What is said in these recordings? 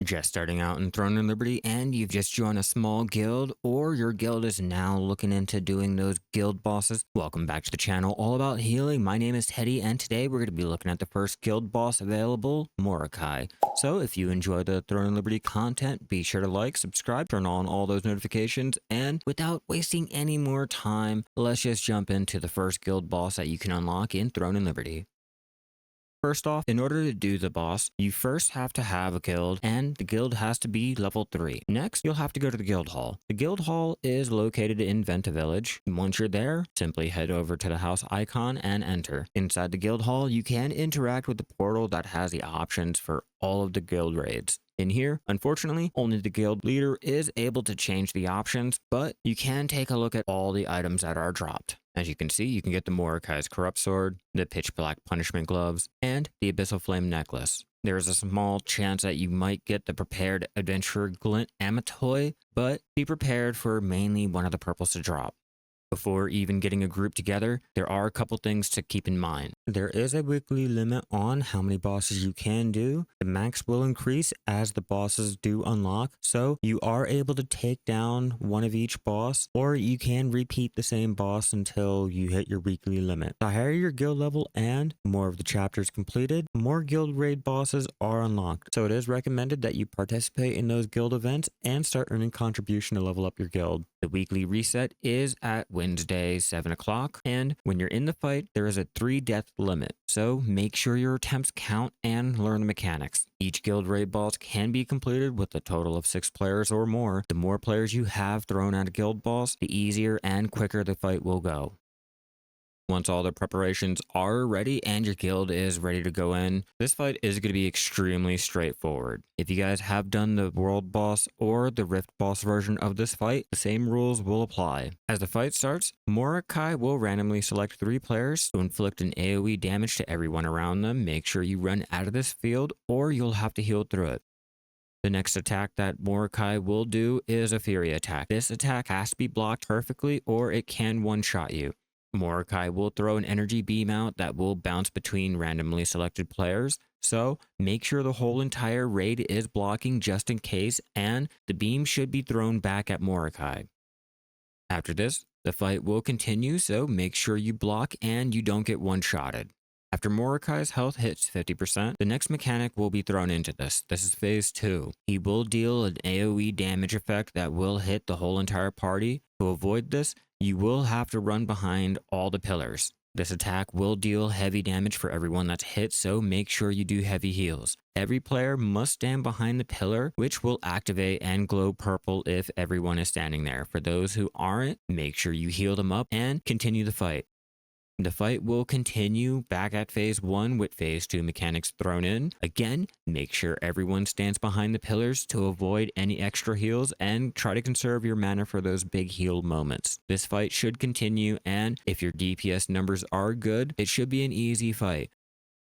Just starting out in Throne and Liberty and you've just joined a small guild, or your guild is now looking into doing those guild bosses, welcome back to the channel all about healing. My name is Teddy and today we're going to be looking at the first guild boss available, Morokai. So if you enjoy the Throne and Liberty content, be sure to like, subscribe, turn on all those notifications, and without wasting any more time, let's just jump into the first guild boss that you can unlock in Throne and Liberty. First off, in order to do the boss, you first have to have a guild, and the guild has to be level 3. Next, you'll have to go to the guild hall. The guild hall is located in Venta Village. Once you're there, simply head over to the house icon and enter. Inside the guild hall, you can interact with the portal that has the options for all of the guild raids. In here, unfortunately, only the guild leader is able to change the options, but you can take a look at all the items that are dropped. As you can see, you can get the Morokai's Corrupt Sword, the Pitch Black Punishment Gloves, and the Abyssal Flame Necklace. There is a small chance that you might get the Prepared Adventurer Glint Amatoy, but be prepared for mainly one of the purples to drop. Before even getting a group together, there are a couple things to keep in mind. There is a weekly limit on how many bosses you can do. The max will increase as the bosses do unlock, so you are able to take down one of each boss, or you can repeat the same boss until you hit your weekly limit. The higher your guild level and more of the chapters completed, more guild raid bosses are unlocked. So it is recommended that you participate in those guild events and start earning contribution to level up your guild. The weekly reset is at Wednesday, 7 o'clock, and when you're in the fight, there is a 3 death limit, so make sure your attempts count and learn the mechanics. Each guild raid boss can be completed with a total of 6 players or more. The more players you have thrown at a guild boss, the easier and quicker the fight will go. Once all the preparations are ready and your guild is ready to go in, this fight is going to be extremely straightforward. If you guys have done the world boss or the rift boss version of this fight, the same rules will apply. As the fight starts, Morokai will randomly select 3 players to inflict an AoE damage to everyone around them. Make sure you run out of this field or you'll have to heal through it. The next attack that Morokai will do is a Fury attack. This attack has to be blocked perfectly or it can one-shot you. Morokai will throw an energy beam out that will bounce between randomly selected players, so make sure the whole entire raid is blocking just in case, and the beam should be thrown back at Morokai. After this, the fight will continue, so make sure you block and you don't get one-shotted. After Morokai's health hits 50%, the next mechanic will be thrown into this. This is phase 2. He will deal an AoE damage effect that will hit the whole entire party. To avoid this, you will have to run behind all the pillars. This attack will deal heavy damage for everyone that's hit, so make sure you do heavy heals. Every player must stand behind the pillar, which will activate and glow purple if everyone is standing there. For those who aren't, make sure you heal them up and continue the fight. The fight will continue back at phase 1 with phase 2 mechanics thrown in. Again, make sure everyone stands behind the pillars to avoid any extra heals and try to conserve your mana for those big heal moments. This fight should continue, and if your DPS numbers are good, it should be an easy fight.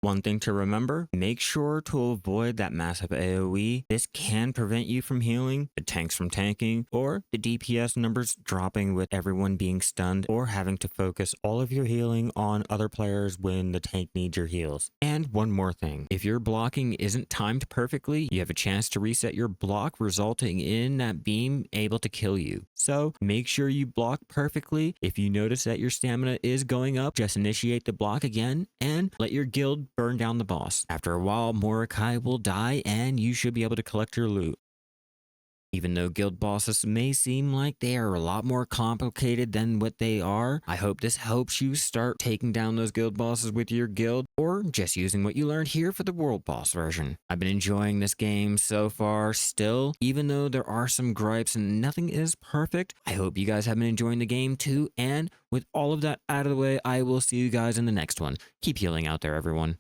One thing to remember, make sure to avoid that massive AoE. This can prevent you from healing, the tanks from tanking, or the DPS numbers dropping with everyone being stunned, or having to focus all of your healing on other players when the tank needs your heals. And one more thing, if your blocking isn't timed perfectly, you have a chance to reset your block, resulting in that beam able to kill you. So make sure you block perfectly. If you notice that your stamina is going up, just initiate the block again and let your guild burn down the boss. After a while, Morokai will die and you should be able to collect your loot. Even though guild bosses may seem like they are a lot more complicated than what they are, I hope this helps you start taking down those guild bosses with your guild, or just using what you learned here for the world boss version. I've been enjoying this game so far still, even though there are some gripes and nothing is perfect. I hope you guys have been enjoying the game too, and with all of that out of the way, I will see you guys in the next one. Keep healing out there, everyone.